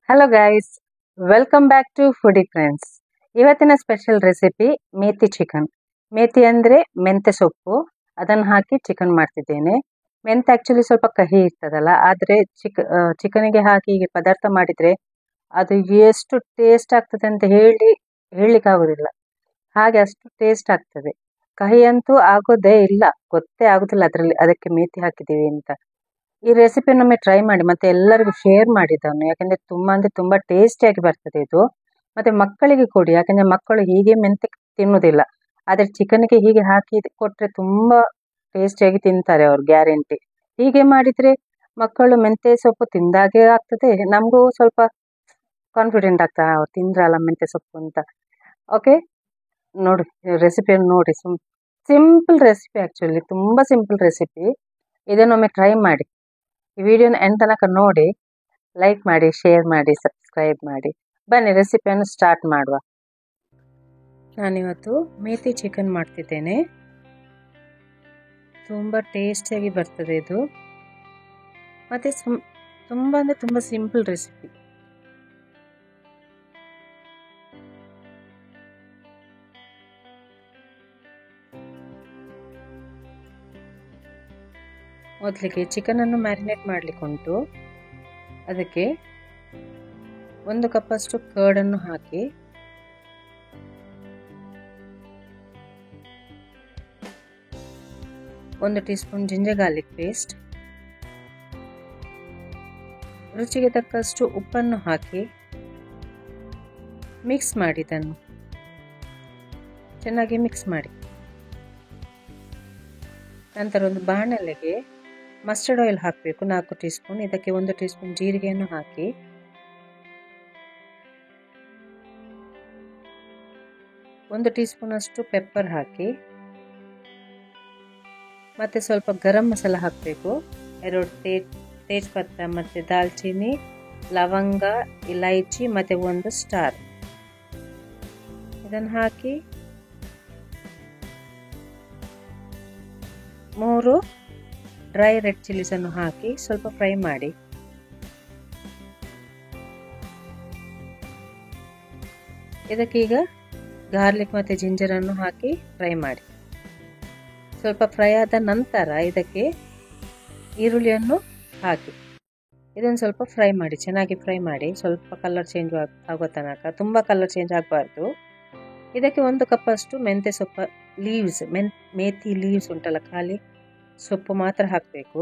Hello guys, welcome back to foodie friends. ಇವತ್ತಿನ special recipe methi chicken. Methi ಅಂದರೆ ಮೆಂತೆ ಸೊಪ್ಪು, ಅದನ್ನು ಹಾಕಿ ಚಿಕನ್ ಮಾಡ್ತಿದ್ದೇನೆ. ಮೆಂತೆ ಆ್ಯಕ್ಚುಲಿ ಸ್ವಲ್ಪ ಕಹಿ ಇರ್ತದಲ್ಲ, ಆದರೆ ಚಿಕನಿಗೆ ಹಾಕಿ ಹೀಗೆ ಪದಾರ್ಥ ಮಾಡಿದರೆ ಅದು ಎಷ್ಟು ಟೇಸ್ಟ್ ಆಗ್ತದೆ ಅಂತ ಹೇಳಲಿಕ್ಕಾಗೋದಿಲ್ಲ. ಹಾಗೆ ಅಷ್ಟು ಟೇಸ್ಟ್ ಆಗ್ತದೆ. ಕಹಿ ಅಂತೂ ಆಗೋದೇ ಇಲ್ಲ, ಗೊತ್ತೇ ಆಗೋದಿಲ್ಲ ಅದಕ್ಕೆ ಮೇಥಿ ಹಾಕಿದ್ದೀವಿ ಅಂತ. ಈ ರೆಸಿಪಿನೊಮ್ಮೆ ಟ್ರೈ ಮಾಡಿ ಮತ್ತೆ ಎಲ್ಲರಿಗೂ ಶೇರ್ ಮಾಡಿದ್ದನ್ನು, ಯಾಕಂದ್ರೆ ತುಂಬಾ ಅಂದ್ರೆ ತುಂಬಾ ಟೇಸ್ಟಿಯಾಗಿ ಬರ್ತದೆ ಇದು. ಮತ್ತೆ ಮಕ್ಕಳಿಗೆ ಕೊಡಿ, ಯಾಕಂದ್ರೆ ಮಕ್ಕಳು ಹೀಗೆ ಮೆಂತೆ ತಿನ್ನುವುದಿಲ್ಲ, ಆದ್ರೆ ಚಿಕನ್ಗೆ ಹೀಗೆ ಹಾಕಿ ಕೊಟ್ರೆ ತುಂಬಾ ಟೇಸ್ಟಿಯಾಗಿ ತಿಂತಾರೆ ಅವರು, ಗ್ಯಾರಂಟಿ. ಹೀಗೆ ಮಾಡಿದ್ರೆ ಮಕ್ಕಳು ಮೆಂತೆ ಸೊಪ್ಪು ತಿಂದಾಗೆ ಆಗ್ತದೆ, ನಮಗೂ ಸ್ವಲ್ಪ ಕಾನ್ಫಿಡೆಂಟ್ ಆಗ್ತದೆ ಅವ್ರು ತಿಂದ್ರಲ್ಲ ಮೆಂತೆ ಸೊಪ್ಪು ಅಂತ. ಓಕೆ, ನೋಡಿ ರೆಸಿಪಿಯನ್ನು ನೋಡಿ. ಸಿಂಪಲ್ ರೆಸಿಪಿ, ಆ್ಯಕ್ಚುಲಿ ತುಂಬ ಸಿಂಪಲ್ ರೆಸಿಪಿ. ಇದನ್ನೊಮ್ಮೆ ಟ್ರೈ ಮಾಡಿ. ಈ ವಿಡಿಯೋನ ಎಂಡ್ ತನಕ ನೋಡಿ, ಲೈಕ್ ಮಾಡಿ, ಶೇರ್ ಮಾಡಿ, ಸಬ್ಸ್ಕ್ರೈಬ್ ಮಾಡಿ. ಬನ್ನಿ ರೆಸಿಪಿಯನ್ನು ಸ್ಟಾರ್ಟ್ ಮಾಡುವ. ನಾನಿವತ್ತು ಮೇಥಿ ಚಿಕನ್ ಮಾಡ್ತಿದ್ದೇನೆ. ತುಂಬ ಟೇಸ್ಟಿಯಾಗಿ ಬರ್ತದೆ ಇದು, ಮತ್ತು ತುಂಬ ಅಂದರೆ ತುಂಬ ಸಿಂಪಲ್ ರೆಸಿಪಿ. ಮೊದಲಿಗೆ ಚಿಕನನ್ನು ಮ್ಯಾರಿನೇಟ್ ಮಾಡಲಿಕ್ಕೆ ಉಂಟು. ಅದಕ್ಕೆ 1 ಕಪ್ಪಷ್ಟು ಕರ್ಡನ್ನು ಹಾಕಿ, ಒಂದು tea spoon ginger garlic paste, ರುಚಿಗೆ ತಕ್ಕಷ್ಟು ಉಪ್ಪನ್ನು ಹಾಕಿ ಮಿಕ್ಸ್ ಮಾಡಿ, ಇದನ್ನು ಚೆನ್ನಾಗಿ ಮಿಕ್ಸ್ ಮಾಡಿ. ನಂತರ ಒಂದು ಬಾಣಲೆಗೆ ಮಸ್ಟರ್ಡ್ ಆಯಿಲ್ ಹಾಕಬೇಕು, 4 ಟೀ ಸ್ಪೂನ್. ಇದಕ್ಕೆ 1 ಟೀ ಸ್ಪೂನ್ ಜೀರಿಗೆಯನ್ನು ಹಾಕಿ, 1 ಟೀ ಸ್ಪೂನ್ ಅಷ್ಟು ಪೆಪ್ಪರ್ ಹಾಕಿ, ಮತ್ತೆ ಸ್ವಲ್ಪ ಗರಂ ಮಸಾಲ ಹಾಕಬೇಕು, 2 ತೇಜ್ಪತ್ರ ಮತ್ತು ದಾಲ್ಚಿನ್ನಿ, ಲವಂಗ, ಇಲೈಚಿ ಮತ್ತು 1 ಸ್ಟಾರ್. ಇದನ್ನು ಹಾಕಿ 3 ಡ್ರೈ ರೆಡ್ ಚಿಲ್ಲೀಸನ್ನು ಹಾಕಿ ಸ್ವಲ್ಪ ಫ್ರೈ ಮಾಡಿ. ಇದಕ್ಕೆ ಈಗ ಗಾರ್ಲಿಕ್ ಮತ್ತು ಜಿಂಜರನ್ನು ಹಾಕಿ ಫ್ರೈ ಮಾಡಿ. ಸ್ವಲ್ಪ ಫ್ರೈ ಆದ ನಂತರ ಇದಕ್ಕೆ ಈರುಳ್ಳಿಯನ್ನು ಹಾಕಿ ಇದನ್ನು ಸ್ವಲ್ಪ ಫ್ರೈ ಮಾಡಿ, ಚೆನ್ನಾಗಿ ಫ್ರೈ ಮಾಡಿ. ಸ್ವಲ್ಪ ಕಲರ್ ಚೇಂಜ್ ಆಗೋ ತನಕ, ತುಂಬ ಕಲರ್ ಚೇಂಜ್ ಆಗಬಾರ್ದು. ಇದಕ್ಕೆ 1 ಕಪ್ಪಷ್ಟು ಮೆಂತೆ ಸೊಪ್ಪು ಲೀವ್ಸ್, ಮೇಥಿ ಲೀವ್ಸ್ ಉಂಟಲ್ಲ, ಖಾಲಿ ಸೊಪ್ಪು ಮಾತ್ರ ಹಾಕಬೇಕು.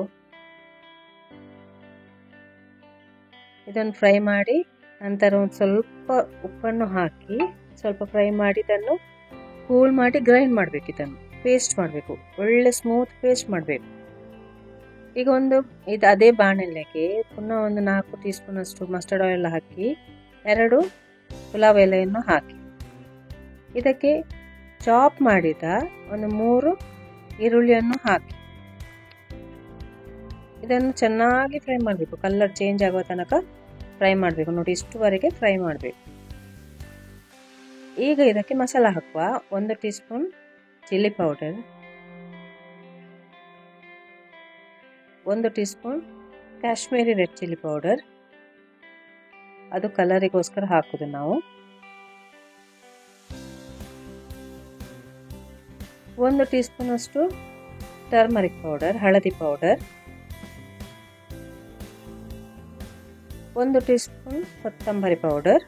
ಇದನ್ನು ಫ್ರೈ ಮಾಡಿ ನಂತರ ಒಂದು ಸ್ವಲ್ಪ ಉಪ್ಪನ್ನು ಹಾಕಿ ಸ್ವಲ್ಪ ಫ್ರೈ ಮಾಡಿ ಇದನ್ನು ಕೂಲ್ ಮಾಡಿ ಗ್ರೈಂಡ್ ಮಾಡಬೇಕು. ಇದನ್ನು ಪೇಸ್ಟ್ ಮಾಡಬೇಕು, ಒಳ್ಳೆ ಸ್ಮೂತ್ ಪೇಸ್ಟ್ ಮಾಡಬೇಕು. ಈಗ ಅದೇ ಬಾಣಲೆಗೆ ಪುನಃ 4 ಟೀ ಸ್ಪೂನ್ ಅಷ್ಟು ಮಸ್ಟರ್ಡ್ ಆಯಿಲ್ ಹಾಕಿ 2 ಪುಲಾವ್ ಎಲೆಯನ್ನು ಹಾಕಿ, ಇದಕ್ಕೆ ಚಾಪ್ ಮಾಡಿದ 3 ಈರುಳ್ಳಿಯನ್ನು ಹಾಕಿ ಇದನ್ನು ಚೆನ್ನಾಗಿ ಫ್ರೈ ಮಾಡಬೇಕು. ಕಲರ್ ಚೇಂಜ್ ಆಗುವ ತನಕ ಫ್ರೈ ಮಾಡಬೇಕು. ನೋಡಿ, ಇಷ್ಟುವರೆಗೆ ಫ್ರೈ ಮಾಡಬೇಕು. ಈಗ ಇದಕ್ಕೆ ಮಸಾಲ ಹಾಕುವ. 1 tea spoon chilli powder, 1 tea spoon Kashmiri red chilli powder, ಅದು ಕಲರಿಗೋಸ್ಕರ ಹಾಕುದು ನಾವು. 1 ಟೀ ಸ್ಪೂನ್ ಅಷ್ಟು ಟರ್ಮರಿಕ್ ಪೌಡರ್, ಹಳದಿ ಪೌಡರ್, 1 ಟೀ ಸ್ಪೂನ್ ಕೊತ್ತಂಬರಿ ಪೌಡರ್.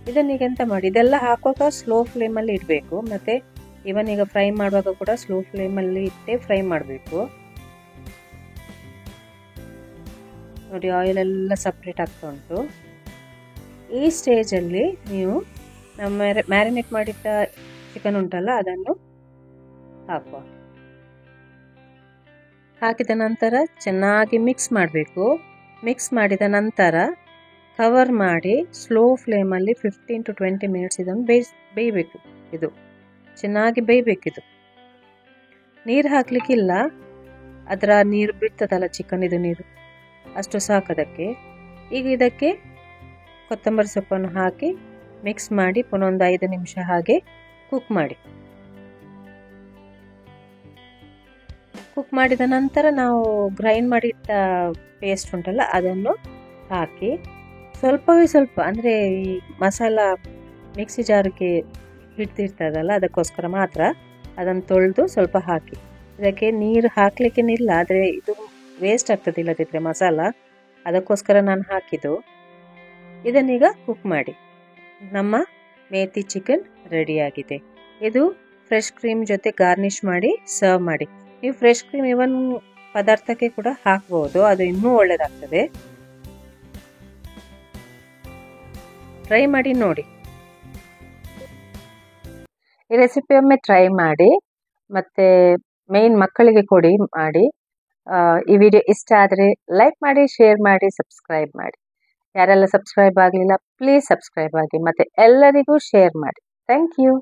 ಇದನ್ನೀಗ ಎಂತ ಮಾಡಿ, ಇದೆಲ್ಲ ಹಾಕುವಾಗ ಸ್ಲೋ ಫ್ಲೇಮಲ್ಲಿ ಇಡಬೇಕು. ಮತ್ತು ಈಗ ಫ್ರೈ ಮಾಡುವಾಗ ಕೂಡ ಸ್ಲೋ ಫ್ಲೇಮಲ್ಲಿ ಇಟ್ಟೆ ಫ್ರೈ ಮಾಡಬೇಕು. ನೋಡಿ, ಆಯಿಲ್ ಎಲ್ಲ ಸಪ್ರೇಟ್ ಆಗ್ತಾ ಉಂಟು. ಈ ಸ್ಟೇಜಲ್ಲಿ ನೀವು ನಮ್ಮ ಮ್ಯಾರಿನೇಟ್ ಮಾಡಿಟ್ಟ ಚಿಕನ್ ಉಂಟಲ್ಲ, ಅದನ್ನು ಹಾಕುವ. ಹಾಕಿದ ನಂತರ ಚೆನ್ನಾಗಿ ಮಿಕ್ಸ್ ಮಾಡಬೇಕು. ಮಿಕ್ಸ್ ಮಾಡಿದ ನಂತರ ಕವರ್ ಮಾಡಿ ಸ್ಲೋ ಫ್ಲೇಮಲ್ಲಿ 15 to 20 ಮಿನಿಟ್ಸ್ ಇದನ್ನು ಬೇಯಬೇಕು. ಇದು ಚೆನ್ನಾಗಿ ಬೇಯಬೇಕಿದು. ನೀರು ಹಾಕಲಿಕ್ಕಿಲ್ಲ, ಅದರ ನೀರು ಬಿಡ್ತದಲ್ಲ ಚಿಕನ್, ಇದು ನೀರು ಅಷ್ಟು ಸಾಕದಕ್ಕೆ. ಈಗ ಇದಕ್ಕೆ ಕೊತ್ತಂಬರಿ ಸೊಪ್ಪನ್ನು ಹಾಕಿ ಮಿಕ್ಸ್ ಮಾಡಿ ಪುನಃ 5 ನಿಮಿಷ ಹಾಗೆ ಕುಕ್ ಮಾಡಿ. ಕುಕ್ ಮಾಡಿದ ನಂತರ ನಾವು ಗ್ರೈಂಡ್ ಮಾಡಿಟ್ಟ ಪೇಸ್ಟ್ ಉಂಟಲ್ಲ, ಅದನ್ನು ಹಾಕಿ ಸ್ವಲ್ಪವೇ ಸ್ವಲ್ಪ ಅಂದರೆ ಈ ಮಸಾಲ ಮಿಕ್ಸಿ ಜಾರಿಗೆ ಹಿಡ್ದಿರ್ತದಲ್ಲ ಅದಕ್ಕೋಸ್ಕರ ಮಾತ್ರ ಅದನ್ನು ತೊಳೆದು ಸ್ವಲ್ಪ ಹಾಕಿ. ಇದಕ್ಕೆ ನೀರು ಹಾಕಲಿಕ್ಕೇನಿಲ್ಲ, ಆದರೆ ಇದು ವೇಸ್ಟ್ ಆಗ್ತದೆ ಇಲ್ಲದಿದ್ದರೆ ಮಸಾಲ, ಅದಕ್ಕೋಸ್ಕರ ನಾನು ಹಾಕಿದ್ದು. ಇದನ್ನೀಗ ಕುಕ್ ಮಾಡಿ. ನಮ್ಮ ಮೇಥಿ ಚಿಕನ್ ರೆಡಿಯಾಗಿದೆ. ಇದು ಫ್ರೆಶ್ ಕ್ರೀಮ್ ಜೊತೆ ಗಾರ್ನಿಷ್ ಮಾಡಿ ಸರ್ವ್ ಮಾಡಿ. ನೀವು ಫ್ರೆಶ್ ಕ್ರೀಮ್ ಇವನ್ ಪದಾರ್ಥಕ್ಕೆ ಕೂಡ ಹಾಕ್ಬೋದು, ಅದು ಇನ್ನೂ ಒಳ್ಳೆಯದಾಗ್ತದೆ. ಟ್ರೈ ಮಾಡಿ ನೋಡಿ. ಈ ರೆಸಿಪಿ ಒಮ್ಮೆ ಟ್ರೈ ಮಾಡಿ, ಮತ್ತು ಮೇನ್ ಮಕ್ಕಳಿಗೆ ಕೊಡಿ ಮಾಡಿ. ಈ ವಿಡಿಯೋ ಇಷ್ಟ ಆದರೆ ಲೈಕ್ ಮಾಡಿ, ಶೇರ್ ಮಾಡಿ, ಸಬ್ಸ್ಕ್ರೈಬ್ ಮಾಡಿ. ಯಾರೆಲ್ಲ ಸಬ್ಸ್ಕ್ರೈಬ್ ಆಗಲಿಲ್ಲ ಪ್ಲೀಸ್ ಸಬ್ಸ್ಕ್ರೈಬ್ ಆಗಿ, ಮತ್ತು ಎಲ್ಲರಿಗೂ ಶೇರ್ ಮಾಡಿ. Thank you.